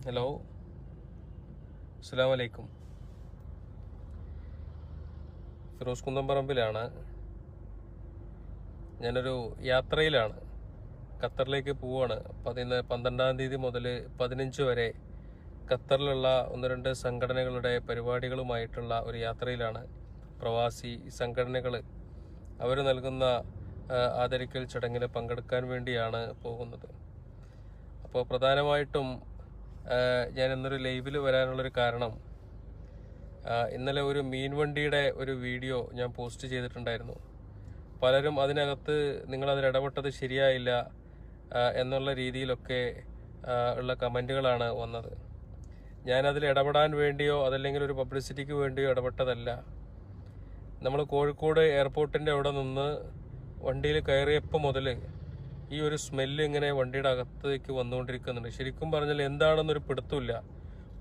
Hello, അസ്സലാമു അലൈക്കും. ഫിറോസ് കുന്നംപറമ്പിലാണ്. ഞാനൊരു യാത്രയിലാണ്. ഖത്തറിലേക്ക് പോവുകയാണ്. 12-ാം തീയതി മുതൽ 15 വരെ ഖത്തറിലുള്ള 1-2 സംഘടനകളുടെ പരിപാടികളുമായിട്ടുള്ള ഒരു യാത്രയിലാണ്. പ്രവാസി സംഘടനകൾ അവർ നൽകുന്ന ആദരിക്കൽ ചടങ്ങിൽ പങ്കെടുക്കാൻ വേണ്ടിയാണ് പോകുന്നത്. അപ്പോൾ പ്രധാനമായിട്ടും ഞാൻ ഇന്നൊരു ലൈവിൽ വരാനുള്ളൊരു കാരണം, ഇന്നലെ ഒരു മീൻവണ്ടിയുടെ ഒരു വീഡിയോ ഞാൻ പോസ്റ്റ് ചെയ്തിട്ടുണ്ടായിരുന്നു. പലരും അതിനകത്ത് നിങ്ങളതിൽ ഇടപെട്ടത് ശരിയായില്ല എന്നുള്ള രീതിയിലൊക്കെ ഉള്ള കമൻറ്റുകളാണ് വന്നത്. ഞാനതിൽ ഇടപെടാൻ വേണ്ടിയോ അതല്ലെങ്കിൽ ഒരു പബ്ലിസിറ്റിക്ക് വേണ്ടിയോ ഇടപെട്ടതല്ല. നമ്മൾ കോഴിക്കോട് എയർപോർട്ടിൻ്റെ അവിടെ നിന്ന് വണ്ടിയിൽ കയറിയപ്പോൾ മുതൽ ഈ ഒരു സ്മെല്ല് ഇങ്ങനെ വണ്ടിയുടെ അകത്തേക്ക് വന്നുകൊണ്ടിരിക്കുന്നുണ്ട്. ശരിക്കും പറഞ്ഞാൽ എന്താണെന്നൊരു പിടുത്തമില്ല.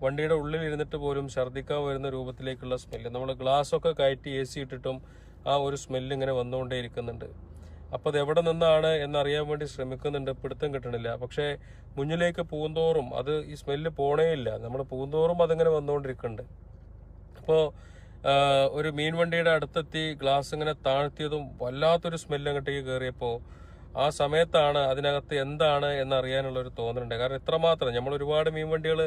വണ്ടിയുടെ ഉള്ളിൽ ഇരുന്നിട്ട് പോലും ഛർദ്ദിക്കാൻ വരുന്ന രൂപത്തിലേക്കുള്ള സ്മെല്ല്. നമ്മൾ ഗ്ലാസ്സൊക്കെ കയറ്റി AC ഇട്ടിട്ടും ആ ഒരു സ്മെല്ല് ഇങ്ങനെ വന്നുകൊണ്ടേ ഇരിക്കുന്നുണ്ട്. അപ്പോൾ അത് എവിടെ നിന്നാണ് എന്നറിയാൻ വേണ്ടി ശ്രമിക്കുന്നുണ്ട്, പിടുത്തം കിട്ടണില്ല. പക്ഷേ മുന്നിലേക്ക് പോകുന്തോറും അത് ഈ സ്മെല്ല് പോണേയില്ല. നമ്മൾ പോകുന്തോറും അതിങ്ങനെ വന്നുകൊണ്ടിരിക്കുന്നുണ്ട്. അപ്പോൾ ഒരു മീൻ വണ്ടിയുടെ അടുത്തെത്തി ഗ്ലാസ് ഇങ്ങനെ താഴ്ത്തിയതും വല്ലാത്തൊരു സ്മെല്ല് അങ്ങോട്ടേക്ക് കയറിയപ്പോൾ ആ സമയത്താണ് അതിനകത്ത് എന്താണ് എന്നറിയാനുള്ളൊരു തോന്നലുണ്ട്. കാരണം ഇത്രമാത്രം നമ്മൾ ഒരുപാട് മീൻ വണ്ടികൾ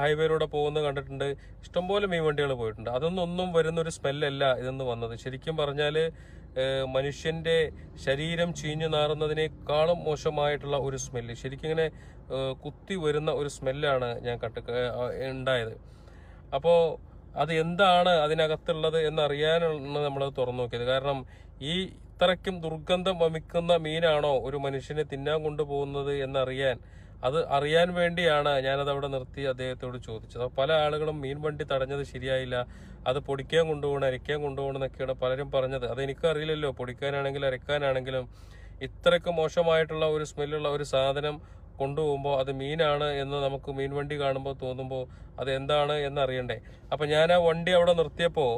ഹൈവേയിലൂടെ പോകുന്നത് കണ്ടിട്ടുണ്ട്, ഇഷ്ടംപോലെ മീൻ വണ്ടികൾ പോയിട്ടുണ്ട്. അതൊന്നും വരുന്നൊരു സ്മെല്ലല്ല ഇതെന്ന് വന്നത്. ശരിക്കും പറഞ്ഞാൽ മനുഷ്യന്റെ ശരീരം ചീഞ്ഞു നാറുന്നതിനേക്കാളും മോശമായിട്ടുള്ള ഒരു സ്മെല്ല്, ശരിക്കും ഇങ്ങനെ കുത്തി വരുന്ന ഒരു സ്മെല്ലാണ് ഞാൻ ഉണ്ടായത്. അപ്പോൾ അത് എന്താണ് അതിനകത്തുള്ളത് എന്നറിയാനാണ് നമ്മളത് തുറന്നു നോക്കിയത്. കാരണം ഈ ഇത്രയ്ക്കും ദുർഗന്ധം വമിക്കുന്ന മീനാണോ ഒരു മനുഷ്യനെ തിന്നാൻ കൊണ്ടുപോകുന്നത് എന്നറിയാൻ, അത് അറിയാൻ വേണ്ടിയാണ് ഞാനത് അവിടെ നിർത്തി അദ്ദേഹത്തോട് ചോദിച്ചത്. അപ്പോൾ പല ആളുകളും മീൻ വണ്ടി തടഞ്ഞത് ശരിയായില്ല, അത് പൊടിക്കാൻ കൊണ്ടുപോകണം, അരയ്ക്കാൻ കൊണ്ടുപോകണം എന്നൊക്കെയാണ് പലരും പറഞ്ഞത്. അതെനിക്കറിയില്ലല്ലോ, പൊടിക്കാനാണെങ്കിലും അരയ്ക്കാനാണെങ്കിലും ഇത്രയ്ക്ക് മോശമായിട്ടുള്ള ഒരു സ്മെല്ലുള്ള ഒരു സാധനം കൊണ്ടുപോകുമ്പോൾ അത് മീനാണ് എന്ന് നമുക്ക് മീൻ വണ്ടി കാണുമ്പോൾ തോന്നുമ്പോൾ അത് എന്താണ് എന്നറിയണ്ടേ. അപ്പം ഞാൻ ആ വണ്ടി അവിടെ നിർത്തിയപ്പോൾ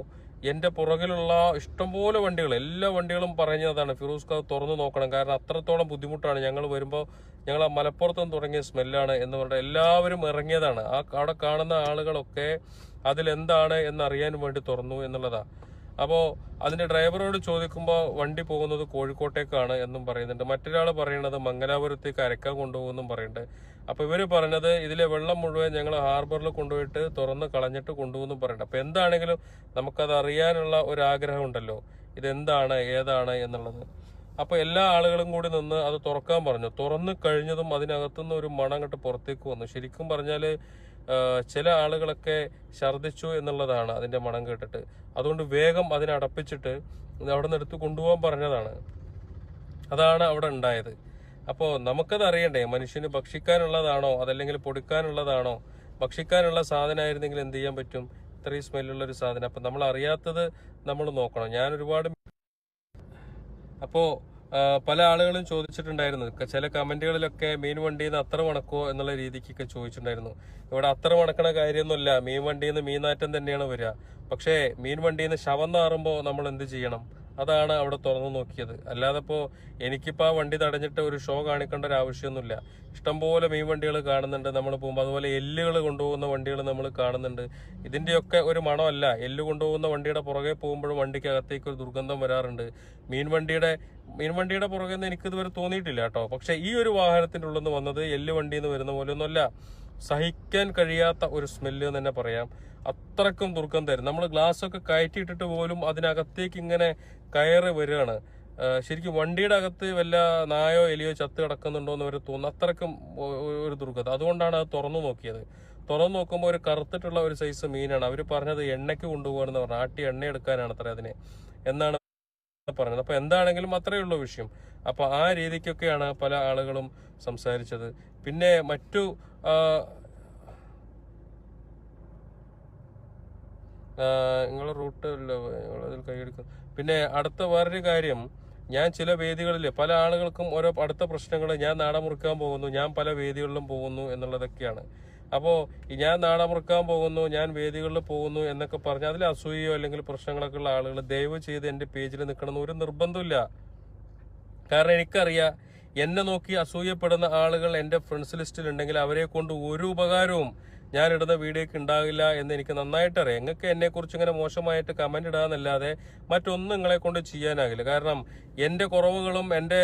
എൻ്റെ പുറകിലുള്ള ഇഷ്ടംപോലെ വണ്ടികൾ, എല്ലാ വണ്ടികളും പറഞ്ഞതാണ് ഫിറോസ് അത് തുറന്നു നോക്കണം, കാരണം അത്രത്തോളം ബുദ്ധിമുട്ടാണ്. ഞങ്ങൾ വരുമ്പോൾ ഞങ്ങൾ ആ മലപ്പുറത്തും തുടങ്ങിയ സ്മെല്ലാണ് എന്ന് പറഞ്ഞാൽ എല്ലാവരും ഇറങ്ങിയതാണ്. ആ അവിടെ കാണുന്ന ആളുകളൊക്കെ അതിലെന്താണ് എന്നറിയാൻ വേണ്ടി തുറന്നു എന്നുള്ളതാണ്. അപ്പോൾ അതിൻ്റെ ഡ്രൈവറോട് ചോദിക്കുമ്പോൾ വണ്ടി പോകുന്നത് കോഴിക്കോട്ടേക്കാണ് എന്നും പറയുന്നുണ്ട്. മറ്റൊരാൾ പറയുന്നത് മംഗലാപുരത്തേക്ക് അരക്കാൻ കൊണ്ടുപോകുമെന്നും പറയുന്നുണ്ട്. അപ്പോൾ ഇവർ പറഞ്ഞത് ഇതിലെ വെള്ളം മുഴുവൻ ഞങ്ങൾ ഹാർബറിൽ കൊണ്ടുപോയിട്ട് തുറന്ന് കളഞ്ഞിട്ട് കൊണ്ടുപോകുമെന്നും പറയുന്നുണ്ട്. അപ്പോൾ എന്താണെങ്കിലും നമുക്കത് അറിയാനുള്ള ഒരു ആഗ്രഹം ഉണ്ടല്ലോ, ഇതെന്താണ് ഏതാണ് എന്നുള്ളത്. അപ്പോൾ എല്ലാ ആളുകളും കൂടി നിന്ന് അത് തുറക്കാൻ പറഞ്ഞു. തുറന്നു കഴിഞ്ഞതും അതിനകത്തുനിന്ന് ഒരു മണം അങ്ങോട്ട് പുറത്തേക്ക് വന്നു. ശരിക്കും പറഞ്ഞാൽ ചില ആളുകളൊക്കെ ഛർദ്ദിച്ചു എന്നുള്ളതാണ് അതിൻ്റെ മണം കേട്ടിട്ട്. അതുകൊണ്ട് വേഗം അതിനടപ്പിച്ചിട്ട് അവിടെ നിന്ന് എടുത്ത് കൊണ്ടുപോകാൻ പറഞ്ഞതാണ്. അതാണ് അവിടെ ഉണ്ടായത്. അപ്പോൾ നമുക്കത് അറിയണ്ടേ, മനുഷ്യന് ഭക്ഷിക്കാനുള്ളതാണോ അതല്ലെങ്കിൽ പൊടിക്കാനുള്ളതാണോ? ഭക്ഷിക്കാനുള്ള സാധനമായിരുന്നെങ്കിൽ എന്ത് ചെയ്യാൻ പറ്റും, ഇത്രയും സ്മെല്ലുള്ളൊരു സാധനം. അപ്പം നമ്മൾ അറിയാത്തത് നമ്മൾ നോക്കണം. ഞാൻ ഒരുപാട് പല ആളുകളും ചോദിച്ചിട്ടുണ്ടായിരുന്നു, ചില കമന്റുകളിലൊക്കെ മീൻ വണ്ടിയിൽ നിന്ന് അത്ര മണക്കോ എന്നുള്ള രീതിക്കൊക്കെ ചോദിച്ചിട്ടുണ്ടായിരുന്നു. ഇവിടെ അത്ര മണക്കണ കാര്യമൊന്നുമില്ല. മീൻ വണ്ടിയിൽ നിന്ന് മീനാറ്റം തന്നെയാണ് വരിക. പക്ഷേ മീൻ വണ്ടിയിൽ നിന്ന് ശവം നാറുമ്പോൾ നമ്മൾ എന്ത് ചെയ്യണം? അതാണ് അവിടെ തുറന്നു നോക്കിയത്. അല്ലാതെ ഇപ്പോൾ എനിക്കിപ്പോൾ ആ വണ്ടി തടഞ്ഞിട്ട് ഒരു ഷോ കാണിക്കേണ്ട ഒരു ആവശ്യമൊന്നുമില്ല. ഇഷ്ടംപോലെ മീൻ വണ്ടികൾ കാണുന്നുണ്ട് നമ്മൾ പോകുമ്പോൾ. അതുപോലെ എല്ലുകൾ കൊണ്ടുപോകുന്ന വണ്ടികൾ നമ്മൾ കാണുന്നുണ്ട്. ഇതിൻ്റെയൊക്കെ ഒരു മണമല്ല. എല്ല് കൊണ്ടുപോകുന്ന വണ്ടിയുടെ പുറകെ പോകുമ്പോഴും വണ്ടിക്ക് അകത്തേക്ക് ഒരു ദുർഗന്ധം വരാറുണ്ട്. മീൻ വണ്ടിയുടെ പുറകെ നിന്ന് എനിക്കിതുവരെ തോന്നിയിട്ടില്ല കേട്ടോ. പക്ഷെ ഈ ഒരു വാഹനത്തിൻ്റെ ഉള്ളിൽ നിന്ന് വന്നത് എല്ല് വണ്ടിയിൽ നിന്ന് വരുന്ന പോലെ ഒന്നുമല്ല. സഹിക്കാൻ കഴിയാത്ത ഒരു സ്മെല്ല് എന്ന് തന്നെ പറയാം. അത്രക്കും ദുർഗന്ധമായിരുന്നു. നമ്മൾ ഗ്ലാസ്സൊക്കെ കയറ്റിയിട്ടിട്ട് പോലും അതിനകത്തേക്ക് ഇങ്ങനെ കയറി വരികയാണ്. ശരിക്കും വണ്ടിയുടെ അകത്ത് വല്ല നായോ എലിയോ ചത്ത് കിടക്കുന്നുണ്ടോ എന്ന് വരെ തോന്നുന്നു. അത്രക്കും ഒരു ദുർഗന്ധം. അതുകൊണ്ടാണ് അത് തുറന്നു നോക്കിയത്. തുറന്നു നോക്കുമ്പോൾ ഒരു കറുത്തിട്ടുള്ള ഒരു സൈസ് മീനാണ്. അവർ പറഞ്ഞത് എണ്ണയ്ക്ക് കൊണ്ടുപോകാനെന്ന് പറഞ്ഞു, ആട്ടി എണ്ണ എടുക്കാനാണ് അത്ര അതിനെ എന്നാണ് പറഞ്ഞത്. അപ്പൊ എന്താണെങ്കിലും അത്രയേ ഉള്ളൂ വിഷയം. അപ്പൊ ആ രീതിക്കൊക്കെയാണ് പല ആളുകളും സംസാരിച്ചത്. പിന്നെ മറ്റു നിങ്ങളെ റൂട്ട് അതിൽ കൈയെടുക്കും. പിന്നെ അടുത്ത വേറൊരു കാര്യം, ഞാൻ ചില വേദികളിൽ പല ആളുകൾക്കും ഓരോ അടുത്ത പ്രശ്നങ്ങൾ, ഞാൻ നാടമുറിക്കാൻ പോകുന്നു, ഞാൻ പല വേദികളിലും പോകുന്നു എന്നുള്ളതൊക്കെയാണ്. അപ്പോൾ ഞാൻ നാടമുറിക്കാൻ പോകുന്നു, ഞാൻ വേദികളിൽ പോകുന്നു എന്നൊക്കെ പറഞ്ഞാൽ അതിൽ അസൂയയോ അല്ലെങ്കിൽ പ്രശ്നങ്ങളൊക്കെ ഉള്ള ആളുകൾ ദയവ് ചെയ്ത് എൻ്റെ പേജിൽ നിൽക്കണമെന്ന് ഒരു നിർബന്ധമില്ല. കാരണം എനിക്കറിയാം, എന്നെ നോക്കി അസൂയപ്പെടുന്ന ആളുകൾ എൻ്റെ ഫ്രണ്ട്സ് ലിസ്റ്റിൽ ഉണ്ടെങ്കിൽ അവരെ കൊണ്ട് ഒരു ഉപകാരവും ഞാനിടുന്ന വീഡിയോക്ക് ഉണ്ടാകില്ല എന്ന് എനിക്ക് നന്നായിട്ട് അറിയാം. നിങ്ങൾക്ക് എന്നെക്കുറിച്ച് ഇങ്ങനെ മോശമായിട്ട് കമന്റ് ഇടാന്നല്ലാതെ മറ്റൊന്നും നിങ്ങളെ കൊണ്ട് ചെയ്യാനാകില്ല. കാരണം എന്റെ കുറവുകളും എന്റെ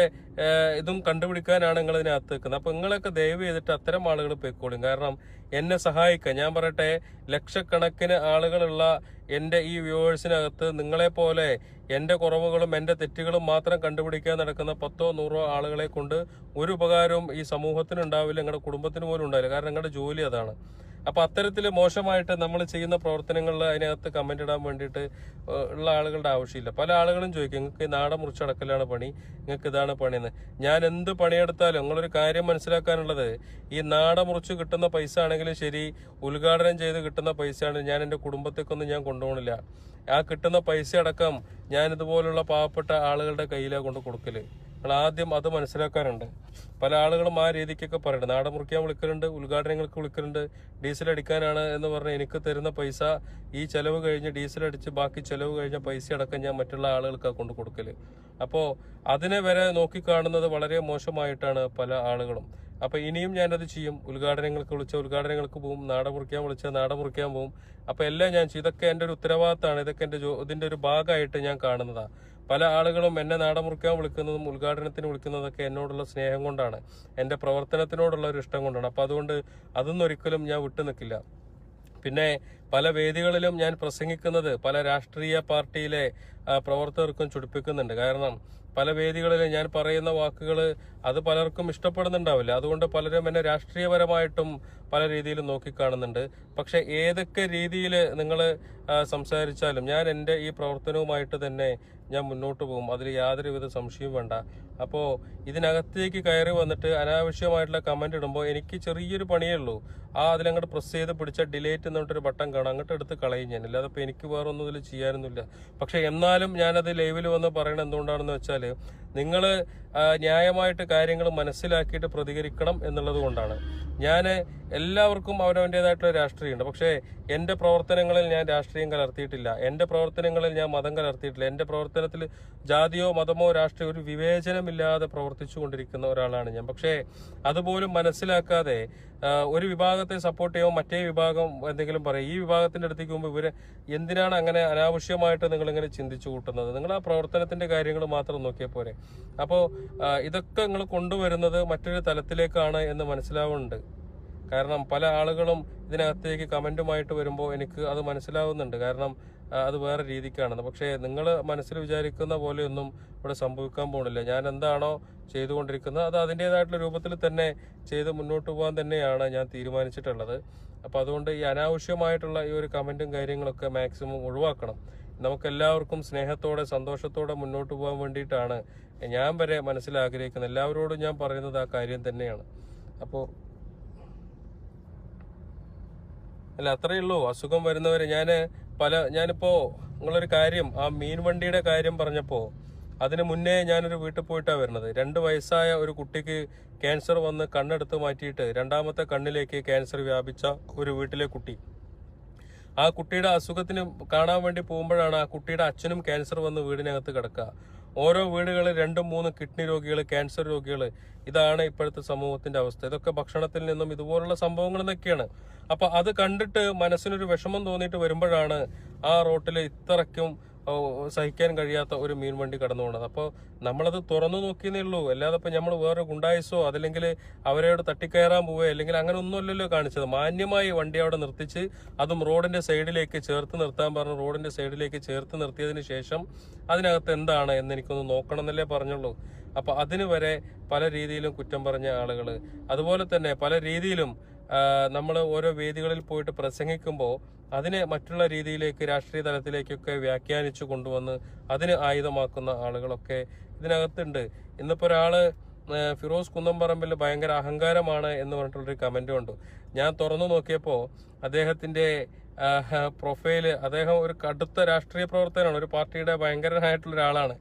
ഇതും കണ്ടുപിടിക്കാനാണ് നിങ്ങൾ ഇതിനകത്ത് നിൽക്കുന്നത്. അപ്പൊ നിങ്ങളൊക്കെ ദയവ് ചെയ്തിട്ട് അത്തരം ആളുകൾ പൊയ്ക്കോളും. കാരണം എന്നെ സഹായിക്കാൻ, ഞാൻ പറയട്ടെ, ലക്ഷക്കണക്കിന് ആളുകളുള്ള എന്റെ ഈ വ്യൂവേഴ്സിനകത്ത് നിങ്ങളെ പോലെ എന്റെ കുറവുകളും എന്റെ തെറ്റുകളും മാത്രം കണ്ടുപിടിക്കാൻ നടക്കുന്ന 10 100 ആളുകളെ കൊണ്ട് ഒരു ഉപകാരവും ഈ സമൂഹത്തിന് ഉണ്ടാവില്ല, നിങ്ങളുടെ കുടുംബത്തിന് പോലും ഉണ്ടാവില്ല. കാരണം നിങ്ങളുടെ ജോലി അതാണ്. അപ്പൊ അത്തരത്തിൽ മോശമായിട്ട് നമ്മൾ ചെയ്യുന്ന പ്രവർത്തനങ്ങളിൽ അതിനകത്ത് കമന്റ് ഇടാൻ വേണ്ടിയിട്ട് ഉള്ള ആളുകളുടെ ആവശ്യമില്ല. പല ആളുകളും ചോദിക്കും, നിങ്ങൾക്ക് നാടൻ മുറിച്ചടക്കലാണ് പണി, നിങ്ങൾക്ക് ഇതാണ് പണിയെന്ന്. ഞാൻ എന്ത് പണിയെടുത്താലും നിങ്ങളൊരു കാര്യം മനസ്സിലാക്കാനുള്ളത്, ഈ നാടൻ മുറിച്ച് കിട്ടുന്ന പൈസ ആണെങ്കിലും ശരി, ഉദ്ഘാടനം ചെയ്ത് കിട്ടുന്ന പൈസ ആണെങ്കിലും ഞാൻ എൻ്റെ കുടുംബത്തേക്കൊന്നും ഞാൻ കൊണ്ടുപോകണില്ല. ആ കിട്ടുന്ന പൈസ അടക്കം ഞാൻ ഇതുപോലുള്ള പാവപ്പെട്ട ആളുകളുടെ കയ്യിലാണ് കൊണ്ട് കൊടുക്കല്. നിങ്ങൾ ആദ്യം അത് മനസ്സിലാക്കാനുണ്ട്. പല ആളുകളും ആ രീതിക്കൊക്കെ പറയുന്നുണ്ട്, നാടൻ മുറിക്കാൻ വിളിക്കലുണ്ട്, ഉദ്ഘാടനങ്ങൾക്ക് വിളിക്കലുണ്ട്, ഡീസൽ അടിക്കാനാണ് എന്ന് പറഞ്ഞാൽ എനിക്ക് തരുന്ന പൈസ ഈ ചെലവ് കഴിഞ്ഞ് ഡീസൽ അടിച്ച് ബാക്കി ചെലവ് കഴിഞ്ഞ പൈസ അടക്കം ഞാൻ മറ്റുള്ള ആളുകൾക്കാണ് കൊണ്ട് കൊടുക്കല്. അപ്പോൾ അതിനെ വരെ നോക്കിക്കാണുന്നത് വളരെ മോശമായിട്ടാണ് പല ആളുകളും. അപ്പൊ ഇനിയും ഞാനത് ചെയ്യും. ഉദ്ഘാടനങ്ങൾക്ക് വിളിച്ച ഉദ്ഘാടനങ്ങൾക്ക് പോകും, നാടൻ മുറിക്കാൻ വിളിച്ചാൽ നാടൻ മുറിക്കാൻ പോകും. അപ്പൊ എല്ലാം ഞാൻ ചെയ്യും. ഇതൊക്കെ എൻ്റെ ഒരു ഉത്തരവാദിത്തമാണ്. ഇതൊക്കെ ഇതിന്റെ ഒരു ഭാഗമായിട്ട് ഞാൻ കാണുന്നതാണ്. പല ആളുകളും എന്നെ നാടൻ മുറിക്കാൻ വിളിക്കുന്നതും ഉദ്ഘാടനത്തിന് വിളിക്കുന്നതൊക്കെ എന്നോടുള്ള സ്നേഹം കൊണ്ടാണ്, എൻ്റെ പ്രവർത്തനത്തിനോടുള്ള ഒരു ഇഷ്ടം കൊണ്ടാണ്. അപ്പൊ അതുകൊണ്ട് അതൊന്നും ഒരിക്കലും ഞാൻ വിട്ടു നിൽക്കില്ല. പിന്നെ പല വേദികളിലും ഞാൻ പ്രസംഗിക്കുന്നത് പല രാഷ്ട്രീയ പാർട്ടിയിലെ പ്രവർത്തകർക്കും ചുടിപ്പിക്കുന്നുണ്ട്. കാരണം പല വേദികളിലും ഞാൻ പറയുന്ന വാക്കുകൾ അത് പലർക്കും ഇഷ്ടപ്പെടുന്നുണ്ടാവില്ല. അതുകൊണ്ട് പലരും എന്നെ രാഷ്ട്രീയപരമായിട്ടും പല രീതിയിലും നോക്കിക്കാണുന്നുണ്ട്. പക്ഷെ ഏതൊക്കെ രീതിയിൽ നിങ്ങൾ സംസാരിച്ചാലും ഞാൻ എൻ്റെ ഈ പ്രവർത്തനവുമായിട്ട് തന്നെ ഞാൻ മുന്നോട്ട് പോകും. അതിൽ യാതൊരുവിധ സംശയവും വേണ്ട. അപ്പോൾ ഇതിനകത്തേക്ക് കയറി വന്നിട്ട് അനാവശ്യമായിട്ടുള്ള കമന്റ് ഇടുമ്പോൾ എനിക്ക് ചെറിയൊരു പണിയേ ഉള്ളൂ. അതിലങ്ങോട്ട് പ്രസ് ചെയ്ത് പിടിച്ച ഡിലേറ്റ് എന്നിട്ടൊരു ബട്ടൺ കാണാം, അങ്ങോട്ട് എടുത്ത് കളയും ഞാൻ. അല്ലാതെ ഇപ്പോൾ എനിക്ക് വേറെ ഒന്നും ഇതിൽ ചെയ്യാനൊന്നുമില്ല. പക്ഷെ എന്നാലും ഞാനത് ലൈവിൽ വന്ന് പറയണത് എന്തുകൊണ്ടാണെന്ന് വെച്ചാൽ, നിങ്ങൾ ന്യായമായിട്ട് കാര്യങ്ങൾ മനസ്സിലാക്കിയിട്ട് പ്രതികരിക്കണം എന്നുള്ളത് കൊണ്ടാണ്. ഞാൻ എല്ലാവർക്കും അവനവൻ്റെതായിട്ടുള്ള രാഷ്ട്രീയമുണ്ട്. പക്ഷേ എൻ്റെ പ്രവർത്തനങ്ങളിൽ ഞാൻ രാഷ്ട്രീയം കലർത്തിയിട്ടില്ല. എൻ്റെ പ്രവർത്തനങ്ങളിൽ ഞാൻ മതം കലർത്തിയിട്ടില്ല. എൻ്റെ പ്രവർത്തനത്തിൽ ജാതിയോ മതമോ രാഷ്ട്രീയ ഒരു വിവേചനമില്ലാതെ പ്രവർത്തിച്ചു കൊണ്ടിരിക്കുന്ന ഒരാളാണ് ഞാൻ. പക്ഷേ അതുപോലും മനസ്സിലാക്കാതെ ഒരു വിഭാഗത്തെ സപ്പോർട്ട് ചെയ്യുമ്പോൾ മറ്റേ വിഭാഗം എന്തെങ്കിലും പറയും. ഈ വിഭാഗത്തിന്റെ അടുത്തേക്ക് മുമ്പ് ഇവരെ എന്തിനാണ് അങ്ങനെ അനാവശ്യമായിട്ട് നിങ്ങളിങ്ങനെ ചിന്തിച്ചു കൂട്ടുന്നത്? നിങ്ങൾ ആ പ്രവർത്തനത്തിന്റെ കാര്യങ്ങൾ മാത്രം നോക്കിയാൽ പോരെ. അപ്പോൾ ഇതൊക്കെ നിങ്ങൾ കൊണ്ടുവരുന്നത് മറ്റൊരു തലത്തിലേക്കാണ് എന്ന് മനസ്സിലാവുന്നുണ്ട്. കാരണം പല ആളുകളും ഇതിനകത്തേക്ക് കമന്റുമായിട്ട് വരുമ്പോൾ എനിക്ക് അത് മനസ്സിലാവുന്നുണ്ട്. കാരണം അത് വേറെ രീതിക്കാണെന്ന്. പക്ഷേ നിങ്ങൾ മനസ്സിൽ വിചാരിക്കുന്ന പോലെയൊന്നും ഇവിടെ സംഭവിക്കാൻ പോകുന്നില്ല. ഞാൻ എന്താണോ ചെയ്തുകൊണ്ടിരിക്കുന്നത് അത് അതിൻ്റെതായിട്ടുള്ള രൂപത്തിൽ തന്നെ ചെയ്ത് മുന്നോട്ട് പോകാൻ തന്നെയാണ് ഞാൻ തീരുമാനിച്ചിട്ടുള്ളത്. അപ്പം അതുകൊണ്ട് ഈ അനാവശ്യമായിട്ടുള്ള ഈ ഒരു കമന്റും കാര്യങ്ങളൊക്കെ മാക്സിമം ഒഴിവാക്കണം. നമുക്കെല്ലാവർക്കും സ്നേഹത്തോടെ സന്തോഷത്തോടെ മുന്നോട്ട് പോകാൻ വേണ്ടിയിട്ടാണ് ഞാൻ വരെ മനസ്സിലാഗ്രഹിക്കുന്നത്. എല്ലാവരോടും ഞാൻ പറയുന്നത് ആ കാര്യം തന്നെയാണ്. അപ്പോൾ അല്ല, അത്രയേ ഉള്ളൂ. അസുഖം വരുന്നവരെ ഞാനിപ്പോ നിങ്ങളൊരു കാര്യം, ആ മീൻ വണ്ടിയുടെ കാര്യം പറഞ്ഞപ്പോ അതിന് മുന്നേ ഞാനൊരു വീട്ടിൽ പോയിട്ടാണ് വരുന്നത്. 2 വയസ്സായ ഒരു കുട്ടിക്ക് ക്യാൻസർ വന്ന് കണ്ണെടുത്ത് മാറ്റിയിട്ട് രണ്ടാമത്തെ കണ്ണിലേക്ക് ക്യാൻസർ വ്യാപിച്ച ഒരു വീട്ടിലെ കുട്ടി. ആ കുട്ടിയുടെ അസുഖത്തിന് കാണാൻ വേണ്ടി പോകുമ്പോഴാണ് ആ കുട്ടിയുടെ അച്ഛനും ക്യാൻസർ വന്ന് വീടിനകത്ത് കിടക്കുക. ഓരോ വീടുകളിൽ 2 3 കിഡ്നി രോഗികൾ, ക്യാൻസർ രോഗികൾ. ഇതാണ് ഇപ്പോഴത്തെ സമൂഹത്തിന്റെ അവസ്ഥ. ഇതൊക്കെ ഭക്ഷണത്തിൽ നിന്നും ഇതുപോലുള്ള സംഭവങ്ങൾ എന്നൊക്കെയാണ്. അപ്പൊ അത് കണ്ടിട്ട് മനസ്സിനൊരു വിഷമം തോന്നിയിട്ട് വരുമ്പോഴാണ് ആ റോട്ടിൽ ഇത്രയ്ക്കും സഹിക്കാൻ കഴിയാത്ത ഒരു മീൻ വണ്ടി കടന്നു പോകുന്നത്. അപ്പോൾ നമ്മളത് തുറന്നു നോക്കിയെന്നേ ഉള്ളൂ. അല്ലാതെ ഇപ്പൊ നമ്മൾ വേറെ ഗുണ്ടായിസോ അതല്ലെങ്കിൽ അവരോട് തട്ടിക്കയറാൻ പോവേ അല്ലെങ്കിൽ അങ്ങനെ ഒന്നുമല്ലല്ലോ കാണിച്ചത്. മാന്യമായി വണ്ടി അവിടെ നിർത്തിച്ച്, അതും റോഡിന്റെ സൈഡിലേക്ക് ചേർത്ത് നിർത്താൻ പറഞ്ഞു. റോഡിന്റെ സൈഡിലേക്ക് ചേർത്ത് നിർത്തിയതിന് ശേഷം അതിനകത്ത് എന്താണ് എന്ന് എനിക്കൊന്ന് നോക്കണം എന്നല്ലേ പറഞ്ഞുള്ളൂ. അപ്പൊ അതിന് വരെ പല രീതിയിലും കുറ്റം പറഞ്ഞ ആളുകൾ, അതുപോലെ തന്നെ പല രീതിയിലും നമ്മൾ ഓരോ വേദികളിൽ പോയിട്ട് പ്രസംഗിക്കുമ്പോൾ അതിനെ മറ്റുള്ള രീതിയിലേക്ക്, രാഷ്ട്രീയ തലത്തിലേക്കൊക്കെ വ്യാഖ്യാനിച്ചു കൊണ്ടുവന്ന് അതിന് ആയുധമാക്കുന്ന ആളുകളൊക്കെ ഇതിനകത്തുണ്ട്. ഇന്നിപ്പോ ഒരാള് ഫിറോസ് കുന്നംപറമ്പിൽ ഭയങ്കര അഹങ്കാരമാണ് എന്ന് പറഞ്ഞിട്ടുള്ളൊരു കമന്റ് ഉണ്ട്. ഞാൻ തുറന്നു നോക്കിയപ്പോൾ അദ്ദേഹത്തിന്റെ പ്രൊഫൈല്, അദ്ദേഹം ഒരു കടുത്ത രാഷ്ട്രീയ പ്രവർത്തകനാണ്, ഒരു പാർട്ടിയുടെ ഭയങ്കരനായിട്ടുള്ള ഒരാളാണ്.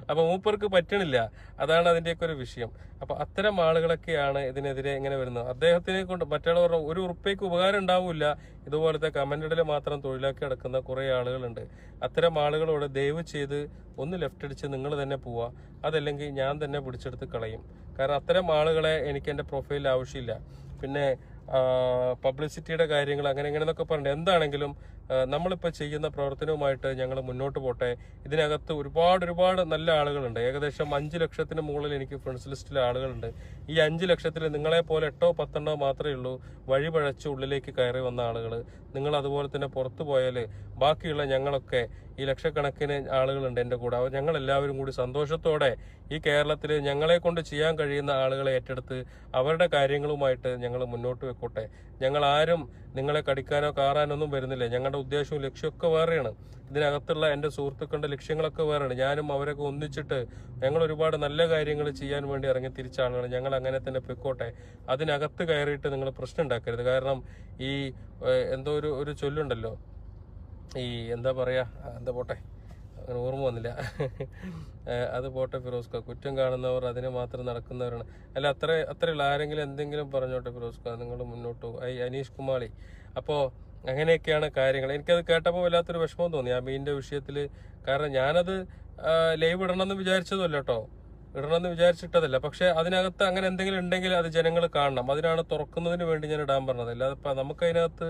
അപ്പൊ മൂപ്പർക്ക് പറ്റണില്ല. അതാണ് അതിന്റെയൊക്കെ ഒരു വിഷയം. അപ്പൊ അത്തരം ആളുകളൊക്കെയാണ് ഇതിനെതിരെ ഇങ്ങനെ വരുന്നത്. അദ്ദേഹത്തിനെ കൊണ്ട് മറ്റുള്ളവർ ഒരു ഉറുപ്പയ്ക്ക് ഉപകാരം ഉണ്ടാവില്ല. ഇതുപോലത്തെ കമന്റിൽ മാത്രം തൊഴിലാക്കി നടക്കുന്ന കുറെ ആളുകളുണ്ട്. അത്തരം ആളുകളോട് ദയവ് ചെയ്ത് ഒന്ന് ലെഫ്റ്റ് അടിച്ച് നിങ്ങൾ തന്നെ പോവുക. അതല്ലെങ്കിൽ ഞാൻ തന്നെ പിടിച്ചെടുത്ത് കളയും. കാരണം അത്തരം ആളുകളെ എനിക്ക് എൻ്റെ പ്രൊഫൈലിൽ ആവശ്യമില്ല. പിന്നെ പബ്ലിസിറ്റിയുടെ കാര്യങ്ങൾ അങ്ങനെ എന്നൊക്കെ പറഞ്ഞിട്ട് എന്താണെങ്കിലും നമ്മളിപ്പോൾ ചെയ്യുന്ന പ്രവർത്തനവുമായിട്ട് ഞങ്ങൾ മുന്നോട്ട് പോട്ടെ. ഇതിനകത്ത് ഒരുപാട് നല്ല ആളുകളുണ്ട്. ഏകദേശം 5 ലക്ഷത്തിന് മുകളിൽ എനിക്ക് ഫ്രണ്ട്സ് ലിസ്റ്റിലെ ആളുകളുണ്ട്. ഈ 5 ലക്ഷത്തിൽ നിങ്ങളെ പോലെ 8 10 മാത്രമേ ഉള്ളൂ വഴി പഴച്ച് ഉള്ളിലേക്ക് കയറി വന്ന ആളുകൾ. നിങ്ങൾ അതുപോലെ തന്നെ പുറത്തു പോയാൽ ബാക്കിയുള്ള ഞങ്ങളൊക്കെ ഈ ലക്ഷക്കണക്കിന് ആളുകളുണ്ട് എൻ്റെ കൂടെ. ഞങ്ങൾ എല്ലാവരും കൂടി സന്തോഷത്തോടെ ഈ കേരളത്തിൽ ഞങ്ങളെ കൊണ്ട് ചെയ്യാൻ കഴിയുന്ന ആളുകളെ ഏറ്റെടുത്ത് അവരുടെ കാര്യങ്ങളുമായിട്ട് ഞങ്ങൾ മുന്നോട്ട് വെക്കോട്ടെ. ഞങ്ങൾ ആരും നിങ്ങളെ കടിക്കാനോ കാറാനൊന്നും വരുന്നില്ല. ഞങ്ങളുടെ ഉദ്ദേശവും ലക്ഷ്യമൊക്കെ വേറെയാണ്. ഇതിനകത്തുള്ള എൻ്റെ സുഹൃത്തുക്കളുടെ ലക്ഷ്യങ്ങളൊക്കെ വേറെയാണ്. ഞാനും അവരൊക്കെ ഒന്നിച്ചിട്ട് ഞങ്ങൾ ഒരുപാട് നല്ല കാര്യങ്ങൾ ചെയ്യാൻ വേണ്ടി ഇറങ്ങി തിരിച്ച ആളുകൾ. ഞങ്ങൾ അങ്ങനെ തന്നെ പൊയ്ക്കോട്ടെ. അതിനകത്ത് കയറിയിട്ട് നിങ്ങൾ പ്രശ്നം ഉണ്ടാക്കരുത്. കാരണം ഈ എന്തോ ഒരു ചൊല്ലുണ്ടല്ലോ, ഈ എന്താ പോട്ടെ, അങ്ങനെ ഓർമ്മ വന്നില്ല. അത് പോട്ടെ ഫിറോസ്ക, കുറ്റം കാണുന്നവർ അതിനെ മാത്രം നടക്കുന്നവരാണ്. അല്ല, അത്രയുള്ള ആരെങ്കിലും എന്തെങ്കിലും പറഞ്ഞോട്ടെ ഫിറോസ്ക, നിങ്ങൾ മുന്നോട്ട് പോകും. അനീഷ് കുമാളി. അപ്പോൾ അങ്ങനെയൊക്കെയാണ് കാര്യങ്ങൾ. എനിക്കത് കേട്ടപ്പോൾ വല്ലാത്തൊരു വിഷമം തോന്നി ആ മീനിന്റെ വിഷയത്തിൽ. കാരണം ഞാനത് ലൈവ് ഇടണമെന്ന് വിചാരിച്ചതല്ല കേട്ടോ, ഇടണമെന്ന് വിചാരിച്ചിട്ടതല്ല. പക്ഷെ അതിനകത്ത് അങ്ങനെ എന്തെങ്കിലും ഉണ്ടെങ്കിൽ അത് ജനങ്ങൾ കാണണം. അതിനാണ് തുറക്കുന്നതിന് വേണ്ടി ഞാൻ ഇടാൻ പറഞ്ഞത്. അല്ലാതെ ഇപ്പം നമുക്ക് അതിനകത്ത്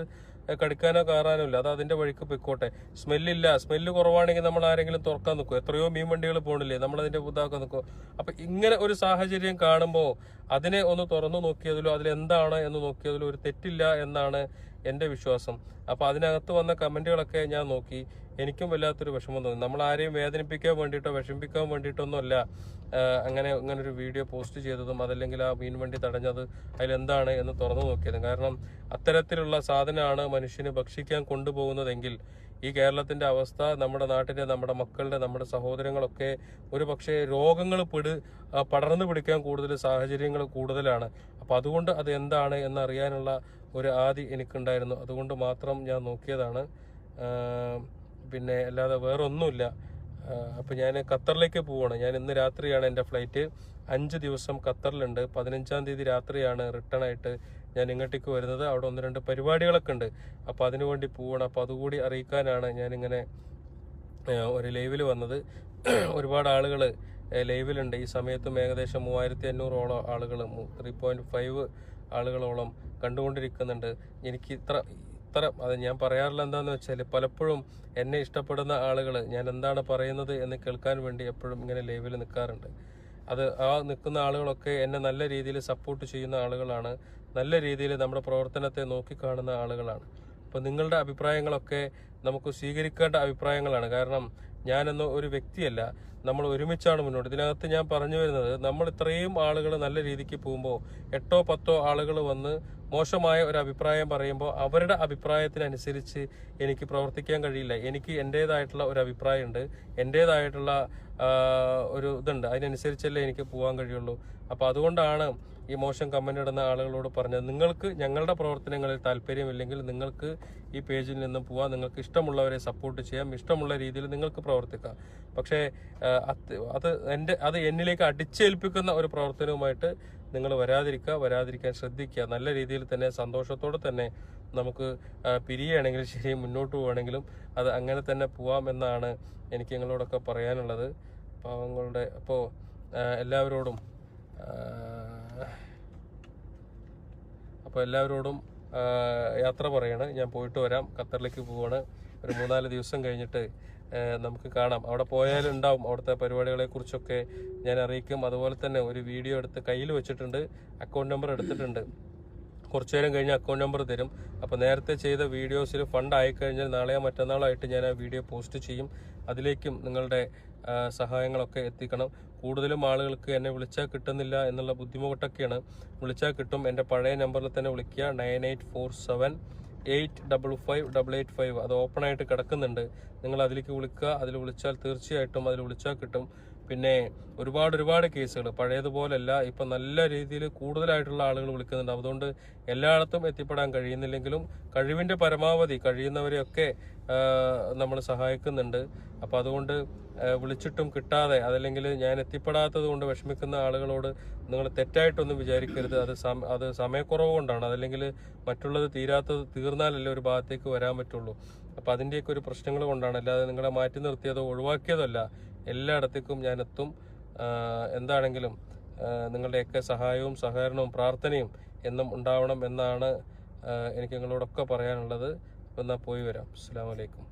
കടിക്കാനോ കാറാനോ ഇല്ല. അത് അതിന്റെ വഴിക്ക് പൊയ്ക്കോട്ടെ. സ്മെല്ല് കുറവാണെങ്കിൽ നമ്മൾ ആരെങ്കിലും തുറക്കാൻ നിൽക്കും? എത്രയോ മീൻ വണ്ടികൾ പോകണില്ലേ, നമ്മളതിന്റെ ഇതാക്കാൻ നിൽക്കും. അപ്പൊ ഇങ്ങനെ ഒരു സാഹചര്യം കാണുമ്പോൾ അതിനെ ഒന്ന് തുറന്നു നോക്കിയതിലോ അതിലെന്താണ് എന്ന് നോക്കിയതിലോ ഒരു തെറ്റില്ല എന്നാണ് എൻ്റെ വിശ്വാസം. അപ്പൊ അതിനകത്ത് വന്ന കമന്റുകളൊക്കെ ഞാൻ നോക്കി. എനിക്കും വല്ലാത്തൊരു വിഷമം തോന്നി. നമ്മൾ ആരെയും വേദനിപ്പിക്കാൻ വേണ്ടിയിട്ടോ വിഷമിപ്പിക്കാൻ വേണ്ടിയിട്ടൊന്നും അല്ല അങ്ങനെ ഒരു വീഡിയോ പോസ്റ്റ് ചെയ്തതും അതല്ലെങ്കിൽ ആ മീൻ വണ്ടി തടഞ്ഞത് അതിലെന്താണ് എന്ന് തുറന്നു നോക്കിയതും. കാരണം അത്തരത്തിലുള്ള സാധനമാണ് മനുഷ്യന് ഭക്ഷിക്കാൻ കൊണ്ടുപോകുന്നതെങ്കിൽ ഈ കേരളത്തിന്റെ അവസ്ഥ, നമ്മുടെ നാട്ടിലെ നമ്മുടെ മക്കളുടെ നമ്മുടെ സഹോദരങ്ങളൊക്കെ ഒരു പക്ഷേ രോഗങ്ങൾ പടർന്നു പിടിക്കാൻ കൂടുതൽ സാഹചര്യങ്ങൾ കൂടുതലാണ്. അപ്പൊ അതുകൊണ്ട് അത് എന്താണ് എന്നറിയാനുള്ള ഒരു ആദി എനിക്കുണ്ടായിരുന്നു. അതുകൊണ്ട് മാത്രം ഞാൻ നോക്കിയതാണ്. പിന്നെ അല്ലാതെ വേറൊന്നുമില്ല. അപ്പം ഞാൻ ഖത്തറിലേക്ക് പോവാണ്. ഞാൻ ഇന്ന് രാത്രിയാണ് എൻ്റെ ഫ്ലൈറ്റ്. 5 ദിവസം ഖത്തറിലുണ്ട്. 15-ാം തീയതി രാത്രിയാണ് റിട്ടേൺ ആയിട്ട് ഞാൻ ഇങ്ങോട്ടേക്ക് വരുന്നത്. അവിടെ 1-2 പരിപാടികളൊക്കെ ഉണ്ട്. അപ്പം അതിനുവേണ്ടി പോവണം. അപ്പം അതുകൂടി അറിയിക്കാനാണ് ഞാനിങ്ങനെ ഒരു ലൈവിൽ വന്നത്. ഒരുപാട് ആളുകൾ ലൈവിലുണ്ട്. ഈ സമയത്തും ഏകദേശം 3500ഓളം ആളുകൾ, 3.5 ആളുകളോളം കണ്ടുകൊണ്ടിരിക്കുന്നുണ്ട്. എനിക്ക് ഇത്ര അത് ഞാൻ പറയാറില്ല. എന്താണെന്ന് വെച്ചാൽ പലപ്പോഴും എന്നെ ഇഷ്ടപ്പെടുന്ന ആളുകൾ ഞാൻ എന്താണ് പറയുന്നത് എന്ന് കേൾക്കാൻ വേണ്ടി എപ്പോഴും ഇങ്ങനെ ലൈവിൽ നിൽക്കാറുണ്ട്. അത് ആ നിൽക്കുന്ന ആളുകളൊക്കെ എന്നെ നല്ല രീതിയിൽ സപ്പോർട്ട് ചെയ്യുന്ന ആളുകളാണ്. നല്ല രീതിയിൽ നമ്മുടെ പ്രവർത്തനത്തെ നോക്കിക്കാണുന്ന ആളുകളാണ്. അപ്പോൾ നിങ്ങളുടെ അഭിപ്രായങ്ങളൊക്കെ നമുക്ക് സ്വീകരിക്കേണ്ട അഭിപ്രായങ്ങളാണ്. കാരണം ഞാനെന്ന ഒരു വ്യക്തിയല്ല, നമ്മൾ ഒരുമിച്ചാണ് മുന്നോട്ട്. ഇതിനകത്ത് ഞാൻ പറഞ്ഞു വരുന്നത്, നമ്മൾ ഇത്രയും ആളുകൾ നല്ല രീതിക്ക് പോകുമ്പോൾ 8 10 ആളുകൾ വന്ന് മോശമായ ഒരു അഭിപ്രായം പറയുമ്പോൾ അവരുടെ അഭിപ്രായത്തിനനുസരിച്ച് എനിക്ക് പ്രവർത്തിക്കാൻ കഴിയില്ല. എനിക്ക് എൻ്റേതായിട്ടുള്ള ഒരു അഭിപ്രായമുണ്ട്, എൻ്റേതായിട്ടുള്ള ഒരു ഇതുണ്ട്. അതിനനുസരിച്ചല്ലേ എനിക്ക് പോകാൻ കഴിയുള്ളൂ. അപ്പോൾ അതുകൊണ്ടാണ് ഈ മോശം കമന്റ് ഇടുന്ന ആളുകളോട് പറഞ്ഞത്, നിങ്ങൾക്ക് ഞങ്ങളുടെ പ്രവർത്തനങ്ങളിൽ താല്പര്യമില്ലെങ്കിൽ നിങ്ങൾക്ക് ഈ പേജിൽ നിന്നും പോവാം. നിങ്ങൾക്ക് ഇഷ്ടമുള്ളവരെ സപ്പോർട്ട് ചെയ്യാം, ഇഷ്ടമുള്ള രീതിയിൽ നിങ്ങൾക്ക് പ്രവർത്തിക്കാം. പക്ഷേ അത് എന്നിലേക്ക് അടിച്ചേൽപ്പിക്കുന്ന ഒരു പ്രവർത്തനവുമായിട്ട് നിങ്ങൾ വരാതിരിക്കാൻ ശ്രദ്ധിക്കുക. നല്ല രീതിയിൽ തന്നെ സന്തോഷത്തോടെ തന്നെ നമുക്ക് പിരിയുകയാണെങ്കിലും ശരി, മുന്നോട്ട് പോവുകയാണെങ്കിലും അത് അങ്ങനെ തന്നെ പോവാം എന്നാണ് എനിക്ക് നിങ്ങളോടൊക്കെ പറയാനുള്ളത്. പാവങ്ങളുടെ അപ്പോൾ എല്ലാവരോടും യാത്ര പറയാണ്. ഞാൻ പോയിട്ട് വരാം. ഖത്തറിലേക്ക് പോവാണ്. ഒരു 3-4 ദിവസം കഴിഞ്ഞിട്ട് നമുക്ക് കാണാം. അവിടെ പോയാലുണ്ടാവും അവിടുത്തെ പരിപാടികളെ കുറിച്ചൊക്കെ ഞാൻ അറിയിക്കും. അതുപോലെ തന്നെ ഒരു വീഡിയോ എടുത്ത് കയ്യിൽ വെച്ചിട്ടുണ്ട്, അക്കൗണ്ട് നമ്പർ എടുത്തിട്ടുണ്ട്. കുറച്ചു നേരം കഴിഞ്ഞ് അക്കൗണ്ട് നമ്പർ തരും. അപ്പോൾ നേരത്തെ ചെയ്ത വീഡിയോസിൽ ഫണ്ട് ആയിക്കഴിഞ്ഞാൽ നാളെയോ മറ്റന്നാളോ ആയിട്ട് ഞാൻ ആ വീഡിയോ പോസ്റ്റ് ചെയ്യും. അതിലേക്കും നിങ്ങളുടെ സഹായങ്ങളൊക്കെ എത്തിക്കണം. കൂടുതലും ആളുകൾക്ക് എന്നെ വിളിച്ചാൽ കിട്ടുന്നില്ല എന്നുള്ള ബുദ്ധിമുട്ടൊക്കെയാണ്. വിളിച്ചാൽ കിട്ടും. എൻ്റെ പഴയ നമ്പറിൽ തന്നെ വിളിക്കുക, 9847855885. അത് ഓപ്പൺ ആയിട്ട് കിടക്കുന്നുണ്ട്. നിങ്ങൾ അതിലേക്ക് വിളിക്കുക. അതിൽ വിളിച്ചാൽ തീർച്ചയായിട്ടും അതിൽ വിളിച്ചാൽ കിട്ടും. പിന്നെ ഒരുപാട് കേസുകൾ പഴയതുപോലല്ല. ഇപ്പം നല്ല രീതിയിൽ കൂടുതലായിട്ടുള്ള ആളുകൾ വിളിക്കുന്നുണ്ട്. അതുകൊണ്ട് എല്ലായിടത്തും എത്തിപ്പെടാൻ കഴിയുന്നില്ലെങ്കിലും കഴിവിൻ്റെ പരമാവധി കഴിയുന്നവരെയൊക്കെ നമ്മൾ സഹായിക്കുന്നുണ്ട്. അപ്പോൾ അതുകൊണ്ട് വിളിച്ചിട്ടും കിട്ടാതെ അതല്ലെങ്കിൽ ഞാൻ എത്തിപ്പെടാത്തത് കൊണ്ട് വിഷമിക്കുന്ന ആളുകളോട് നിങ്ങൾ തെറ്റായിട്ടൊന്നും വിചാരിക്കരുത്. അത് സമയക്കുറവ് കൊണ്ടാണ്. അതല്ലെങ്കിൽ മറ്റുള്ളത് തീർന്നാലല്ലേ ഒരു ഭാഗത്തേക്ക് വരാൻ പറ്റുള്ളൂ. അപ്പം അതിൻ്റെയൊക്കെ ഒരു പ്രശ്നങ്ങൾ കൊണ്ടാണ്. അല്ലാതെ നിങ്ങളെ മാറ്റി നിർത്തിയതോ ഒഴിവാക്കിയതല്ല. എല്ലായിടത്തേക്കും ഞാൻ എത്തും. എന്താണെങ്കിലും നിങ്ങളുടെയൊക്കെ സഹായവും സഹകരണവും പ്രാർത്ഥനയും എന്നും ഉണ്ടാവണം എന്നാണ് എനിക്ക് നിങ്ങളോടൊക്കെ പറയാനുള്ളത്. എന്നാൽ പോയി വരാം. അസ്സലാമു അലൈക്കും.